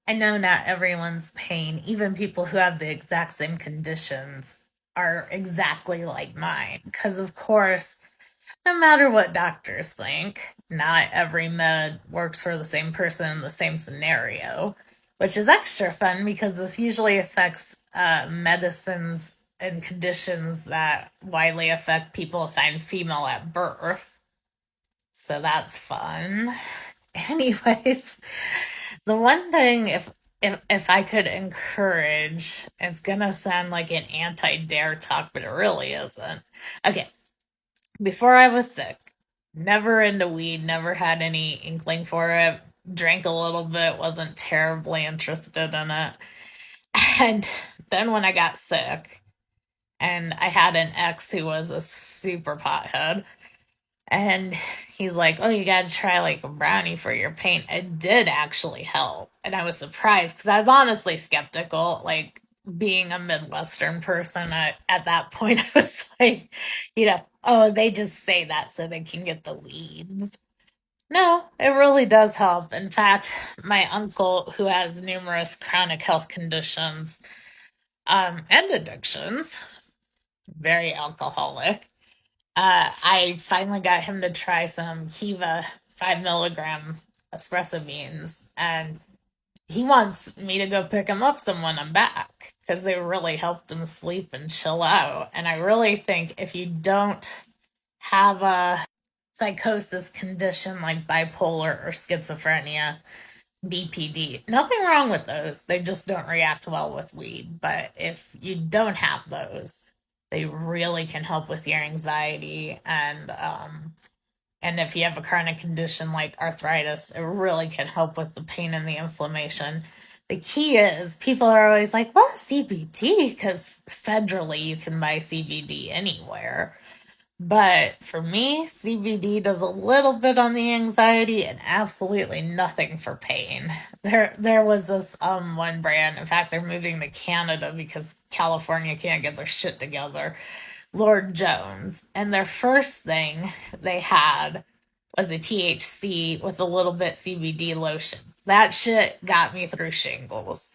I know not everyone's pain, even people who have the exact same conditions, are exactly like mine. Because, of course, no matter what doctors think, not every med works for the same person in the same scenario, which is extra fun because this usually affects medicines and conditions that widely affect people assigned female at birth. So that's fun. Anyways, the one thing if I could encourage, it's gonna sound like an anti-dare talk, but it really isn't. Okay, before I was sick, never into weed, never had any inkling for it, drank a little bit, wasn't terribly interested in it. And then when I got sick, and I had an ex who was a super pothead, and he's like, "Oh, you gotta try like a brownie for your pain." It did actually help. And I was surprised because I was honestly skeptical. Like, being a Midwestern person, at that point, I was like, oh, they just say that so they can get the leads. No, it really does help. In fact, my uncle, who has numerous chronic health conditions and addictions, very alcoholic, I finally got him to try some Kiva 5 milligram espresso beans, and he wants me to go pick him up some when I'm back because they really helped him sleep and chill out. And I really think if you don't have a psychosis condition like bipolar or schizophrenia, BPD, nothing wrong with those. They just don't react well with weed. But if you don't have those, they really can help with your anxiety and if you have a chronic condition like arthritis, it really can help with the pain and the inflammation. The key is people are always like, well, CBD, because federally you can buy CBD anywhere. But for me, CBD does a little bit on the anxiety and absolutely nothing for pain. There was this one brand. In fact, they're moving to Canada because California can't get their shit together. Lord Jones, and their first thing they had was a THC with a little bit CBD lotion. That shit got me through shingles.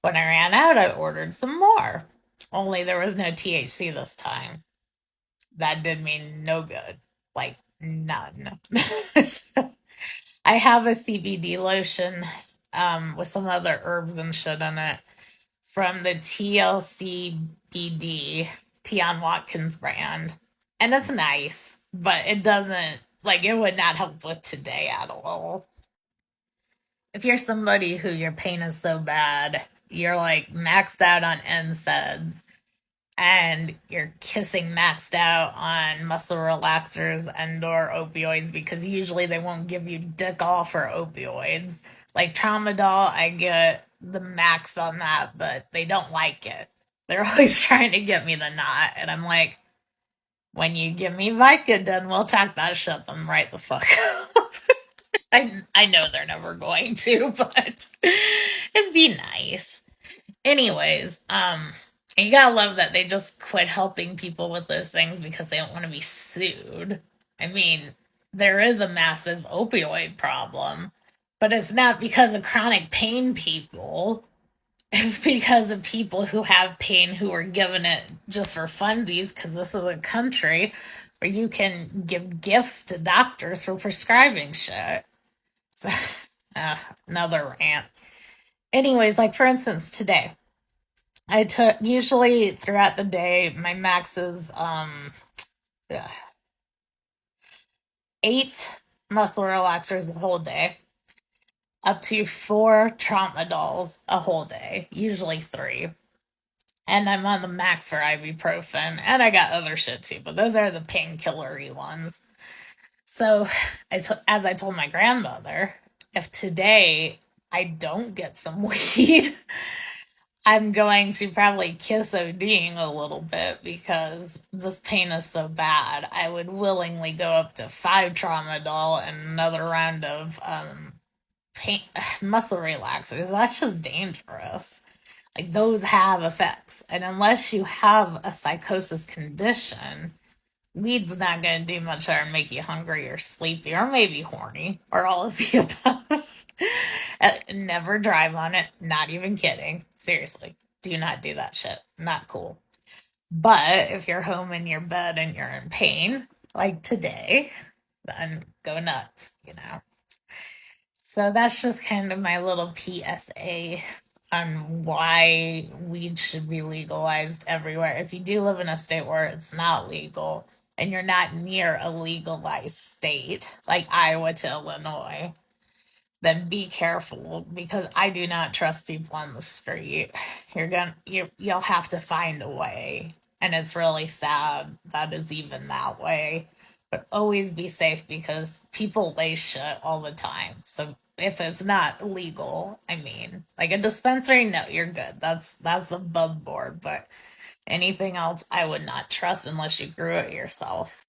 When I ran out, I ordered some more. Only there was no THC this time. That did me no good. Like, none. So, I have a CBD lotion with some other herbs and shit in it from the TLCBD, Tion Watkins brand. And it's nice, but it doesn't, like, it would not help with today at all. If you're somebody who your pain is so bad, you're like maxed out on NSAIDs and you're kissing maxed out on muscle relaxers and or opioids because usually they won't give you dick off for opioids. Like tramadol, I get the max on that, but they don't like it. They're always trying to get me to not, and I'm like, when you give me Vicodin, we'll talk that shut them right the fuck up. I know they're never going to, but it'd be nice. Anyways, and you gotta love that they just quit helping people with those things because they don't want to be sued. I mean, there is a massive opioid problem, but it's not because of chronic pain people. It's because of people who have pain who are given it just for funsies because this is a country where you can give gifts to doctors for prescribing shit. So, uh, another rant. Anyways, like for instance, today, I took usually throughout the day, my max is 8 muscle relaxers the whole day, up to 4 traumadols a whole day, usually three. And I'm on the max for ibuprofen, and I got other shit too, but those are the painkillery ones. So, as I told my grandmother, if today I don't get some weed, I'm going to probably kiss ODing a little bit because this pain is so bad. I would willingly go up to 5 tramadol and another round of pain muscle relaxers. That's just dangerous. Like those have effects, and unless you have a psychosis condition, weed's not going to do much other than make you hungry or sleepy or maybe horny or all of the above. Never drive on it. Not even kidding. Seriously, do not do that shit. Not cool. But if you're home in your bed and you're in pain, like today, then go nuts. So that's just kind of my little PSA on why weed should be legalized everywhere. If you do live in a state where it's not legal and you're not near a legalized state, like Iowa to Illinois, then be careful because I do not trust people on the street. You'll have to find a way, and it's really sad that it's even that way. But always be safe because people lay shit all the time. So if it's not legal, I mean, like a dispensary, no, you're good. That's above board. But anything else, I would not trust unless you grew it yourself.